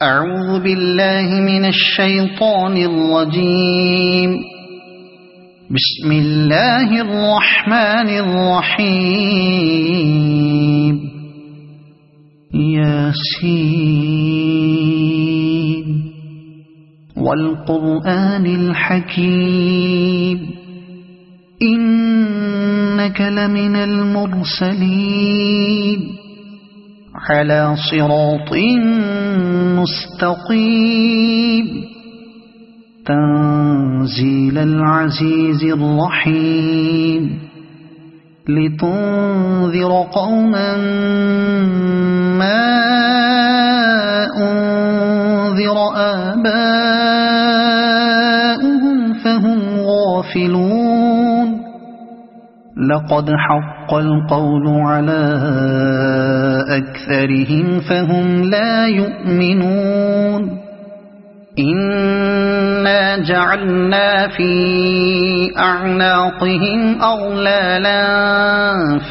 أعوذ بالله من الشيطان الرجيم. بسم الله الرحمن الرحيم. ياسين والقرآن الحكيم إنك لمن المرسلين على صراط مستقيم تنزيل العزيز الرحيم لتنذر قوما ما أنذر آباؤهم فهم غافلون. لقد حق القول على أكثرهم فهم لا يؤمنون. إنا جعلنا في أعناقهم أغلالا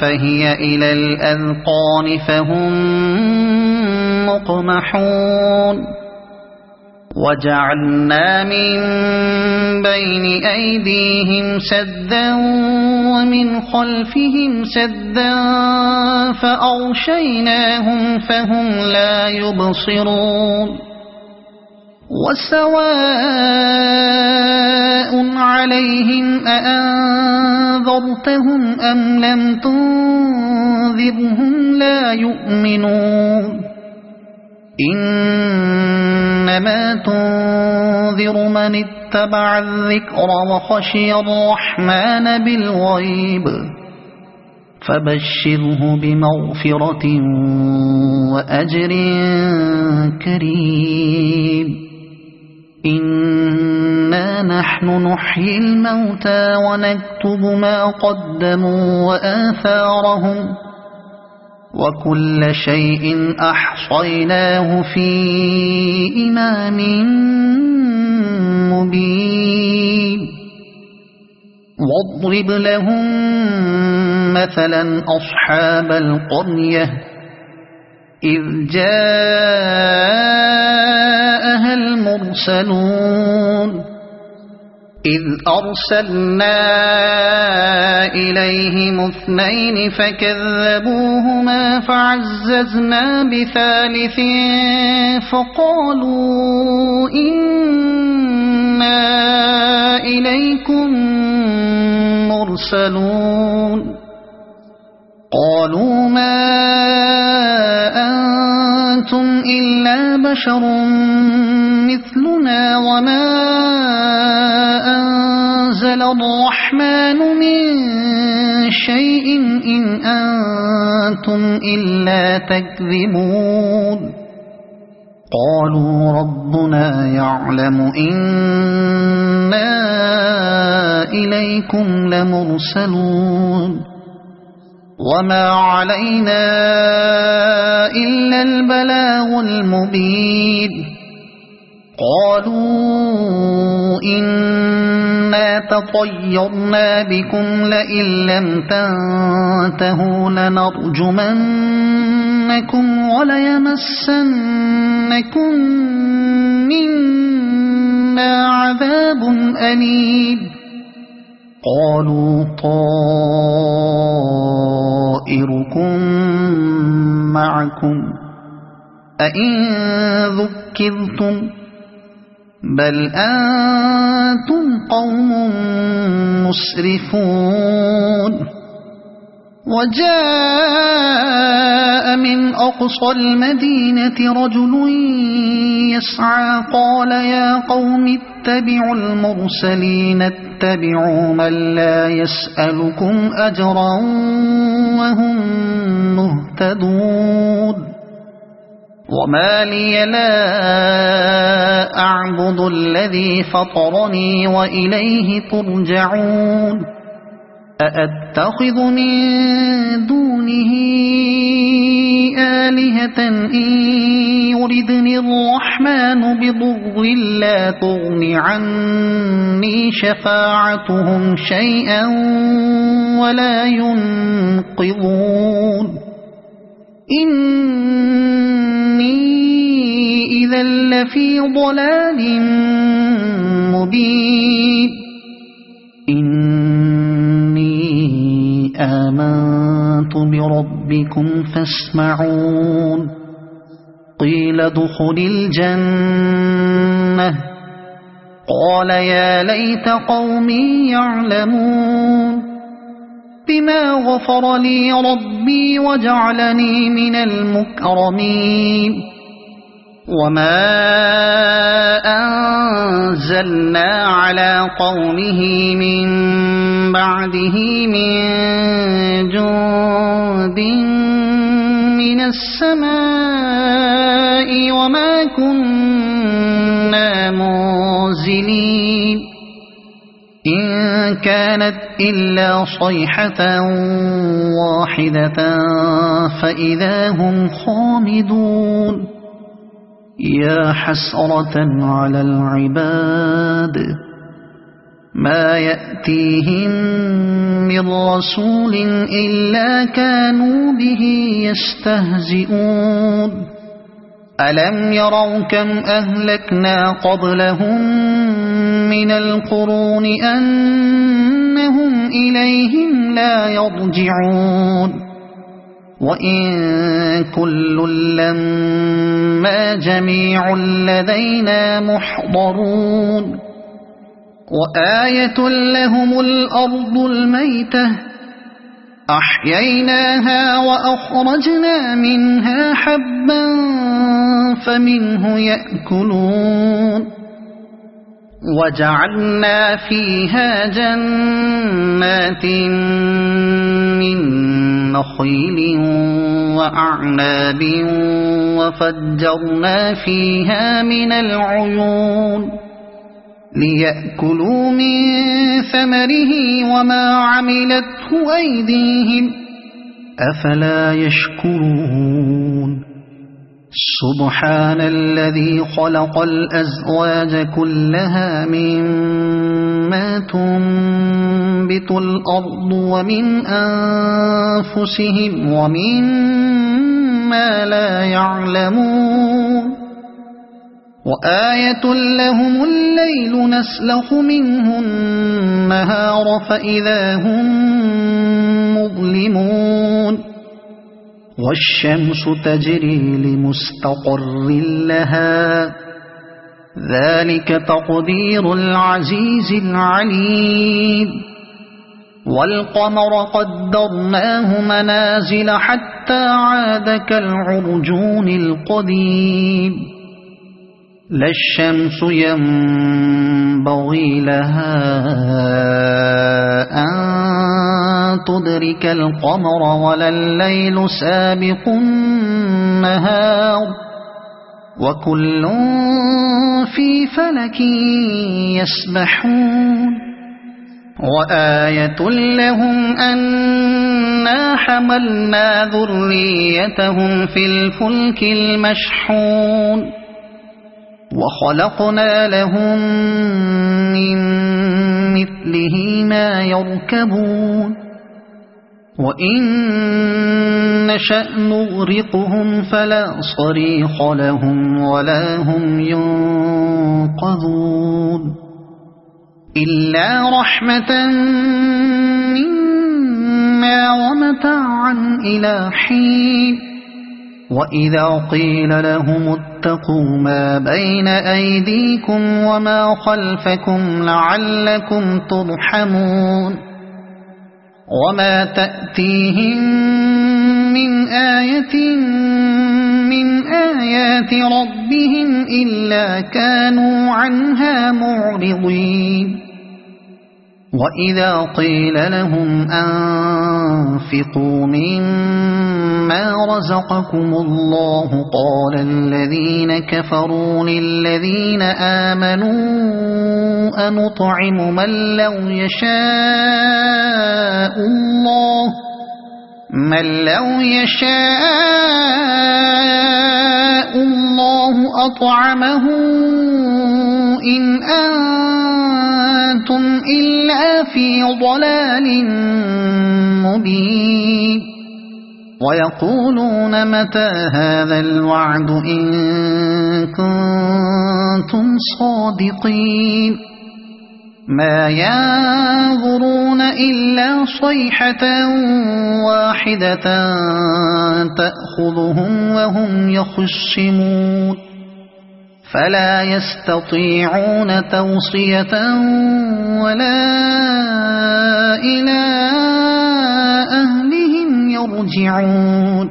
فهي إلى الأذقان فهم مقمحون. وجعلنا من بين أيديهم سدا ومن خلفهم سدا فأغشيناهم فهم لا يبصرون. وسواء عليهم أأنذرتهم أم لم تنذرهم لا يؤمنون. إنما تنذر من اتبع الذكر وخشي الرحمن بالغيب فبشره بمغفرة وأجر كريم. إنا نحن نحيي الموتى ونكتب ما قدموا وآثارهم وكل شيء أحصيناه في إمام مبين. واضرب لهم مثلا أصحاب القرية إذ جاءها المرسلون إذ أرسلنا إليهم 2 فكذبوهما فعززنا بثالث فقالوا إنا إليكم مرسلون. قالوا ما أنتم إلا بشر مثلنا وما أنزل الرحمن من شيء إن أنتم إلا تكذبون. قالوا ربنا يعلم إنا إليكم لمرسلون وما علينا إلا البلاغ المبين. قالوا إنا تطيرنا بكم لئن لم تنتهوا لنرجمنكم وليمسنكم منا عذاب أليم. قالوا طائركم معكم أئن ذكرتم بل أنتم قوم مسرفون. وجاء من أقصى المدينة رجل يسعى قال يا قوم اتبعوا المرسلين اتبعوا من لا يسألكم أجرا وهم مهتدون. وما لي لا أعبد الذي فطرني وإليه ترجعون. أأتخذ من دونه آلهة إن يردني الرحمن بضر لا تغن عني شفاعتهم شيئا ولا ينقذون. إني إذا لفي ضلال مبين إني آمنت بربكم فاسمعون قيل ادخل الجنة قال يا ليت قومي يعلمون بما غفر لي ربي وجعلني من المكرمين وما أنزلنا على قومه من بعده من جند من السماء وما كنا منزلين إن كانت إلا صيحة واحدة فإذا هم خامدون يا حسرة على العباد ما يأتيهم من رسول إلا كانوا به يستهزئون ألم يروا كم أهلكنا قبلهم من القرون أنهم إليهم لا يرجعون وإن كل لما جميع لدينا محضرون وآية لهم الأرض الميتة أحييناها وأخرجنا منها حبا فمنه يأكلون وجعلنا فيها جنات من نخيل وأعناب وفجرنا فيها من العيون ليأكلوا من ثمره وما عملته أيديهم أفلا يشكرون سبحان الذي خلق الأزواج كلها مما تنبت الأرض ومن أنفسهم ومما لا يعلمون وآية لهم الليل نسلخ منه النهار فإذا هم مظلمون والشمس تجري لمستقر لها ذلك تقدير العزيز العليم والقمر قدرناه منازل حتى عاد كالعرجون القديم لا الشمس ينبغي لها أن تدرك القمر ولا الليل سابق النهار وكل في فلك يسبحون وآية لهم أنا حملنا ذريتهم في الفلك المشحون وخلقنا لهم من مثله ما يركبون وإن نشأ نغرقهم فلا صريخ لهم ولا هم ينقذون إلا رحمة منا ومتاعا إلى حين وإذا قيل لهم اتقوا ما بين أيديكم وما خلفكم لعلكم ترحمون وما تأتيهم من آية من آيات ربهم إلا كانوا عنها معرضين وإذا قيل لهم أنفقوا مما رزقكم الله قال الذين كفروا للذين آمنوا أنطعم من لو يشاء الله أطعمه إن أنتم إلا في ضلال مبين ويقولون متى هذا الوعد إن كنتم صادقين ما ينظرون إلا صيحة واحدة تأخذهم وهم يخصمون فلا يستطيعون توصية ولا إلى أهلهم يرجعون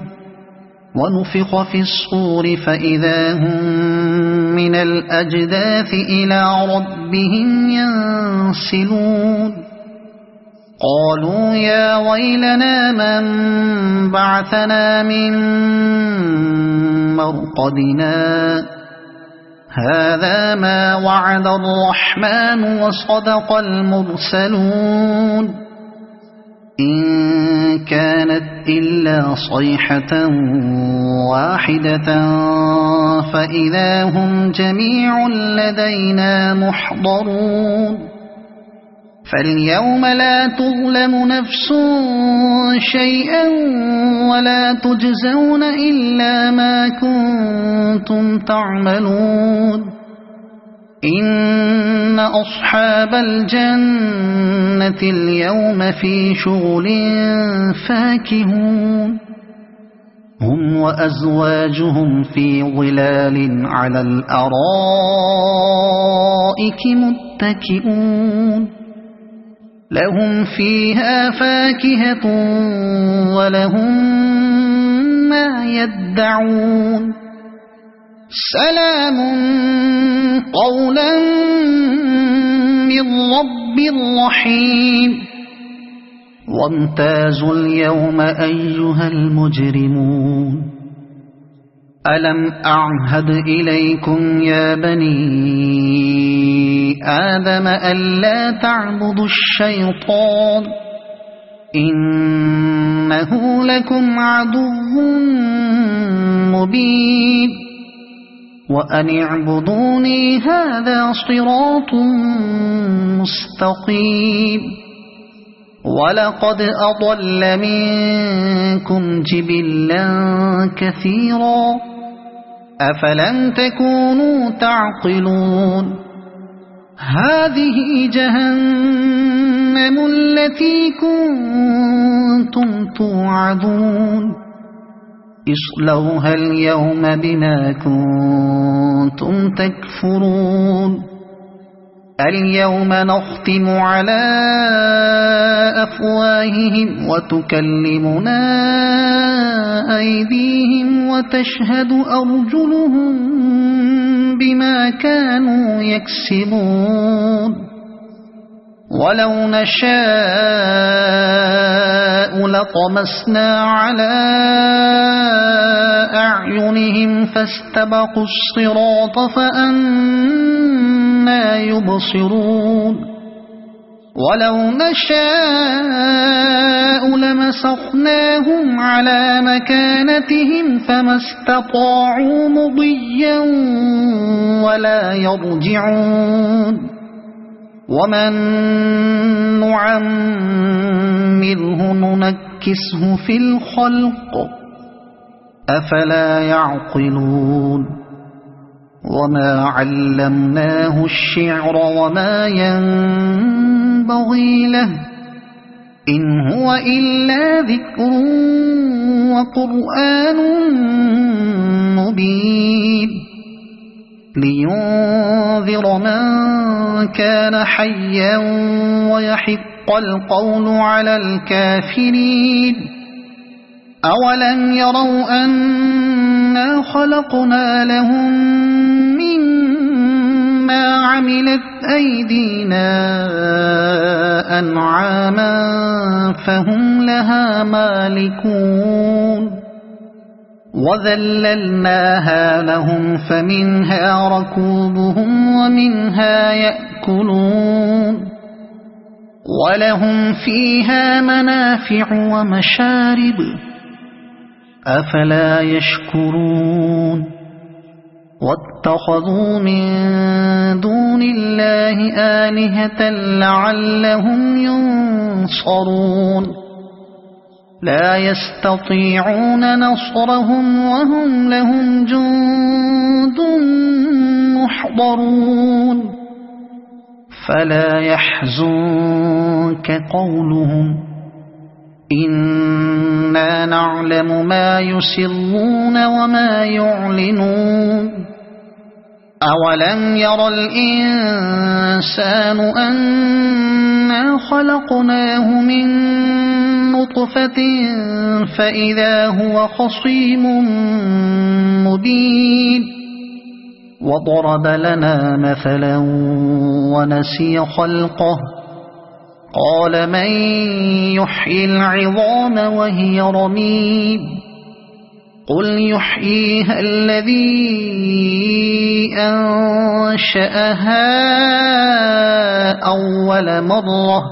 ونفخ في الصور فإذا هم من الأجداث إلى ربهم ينسلون قالوا يا ويلنا من بعثنا من مرقدنا هذا ما وعد الرحمن وصدق المرسلون إن كانت إلا صيحة واحدة فإذا هم جميع لدينا محضرون فاليوم لا تظلم نفس شيئا ولا تجزون إلا ما كنتم تعملون إن أصحاب الجنة اليوم في شغل فاكهون هم وأزواجهم في ظلال على الأرائك متكئون لهم فيها فاكهة ولهم ما يدعون سلام قولا من رب رحيم وامتازوا اليوم أيها المجرمون ألم أعهد إليكم يا بني آدم ألا تعبدوا الشيطان إنه لكم عدو مبين وأن اعبدوني هذا صراط مستقيم ولقد أضل منكم جبلا كثيرا أفلم تكونوا تعقلون هذه جهنم التي كنتم توعدون اصلوها اليوم بما كنتم تكفرون اليوم نختم على أفواههم وتكلمنا أيديهم وتشهد أرجلهم بما كانوا يكسبون ولو نشاء لطمسنا على أعينهم فاستبقوا الصراط فأنى يبصرون ولو نشاء لمسخناهم على مكانتهم فما استطاعوا مضيا ولا يرجعون ومن نعمره ننكسه في الخلق أفلا يعقلون وما علمناه الشعر وما ينبغي له إن هو إلا ذكر وقرآن مبين لينذر من كان حيا ويحق القول على الكافرين أولم يروا أنا خلقنا لهم مما عملت أيدينا أنعاما فهم لها مالكون وذللناها لهم فمنها ركوبهم ومنها يأكلون ولهم فيها منافع ومشارب أفلا يشكرون واتخذوا من دون الله آلهة لعلهم ينصرون لا يستطيعون نصرهم وهم لهم جند محضرون فلا يحزنك قولهم إنا نعلم ما يسرون وما يعلنون أولم ير الإنسان أنا خلقناه من نطفة فإذا هو خصيم مبين وضرب لنا مثلا ونسي خلقه قال من يحيي العظام وهي رميم قل يحييها الذي أنشأها أول مرة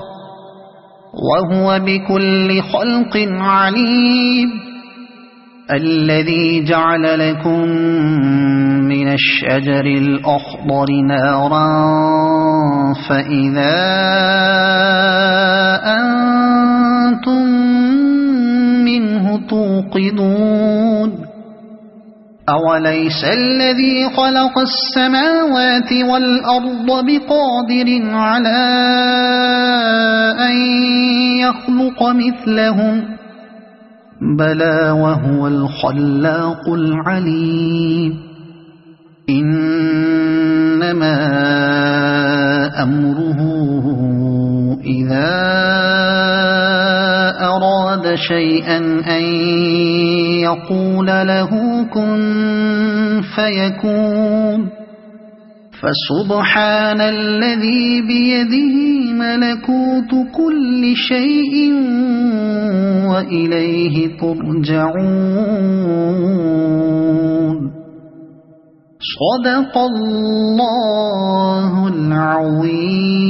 وهو بكل خلق عليم الذي جعل لكم من الشجر الأخضر نارا فإذا أنتم منه توقدون أوليس الذي خلق السماوات والأرض بقادر على أن يخلق مثلهم بلى وهو الخلاق العليم إنما أمره إذا أراد شيئا أن يقول له كن فيكون فسبحان الذي بيده ملكوت كل شيء وإليه ترجعون صدق الله العظيم.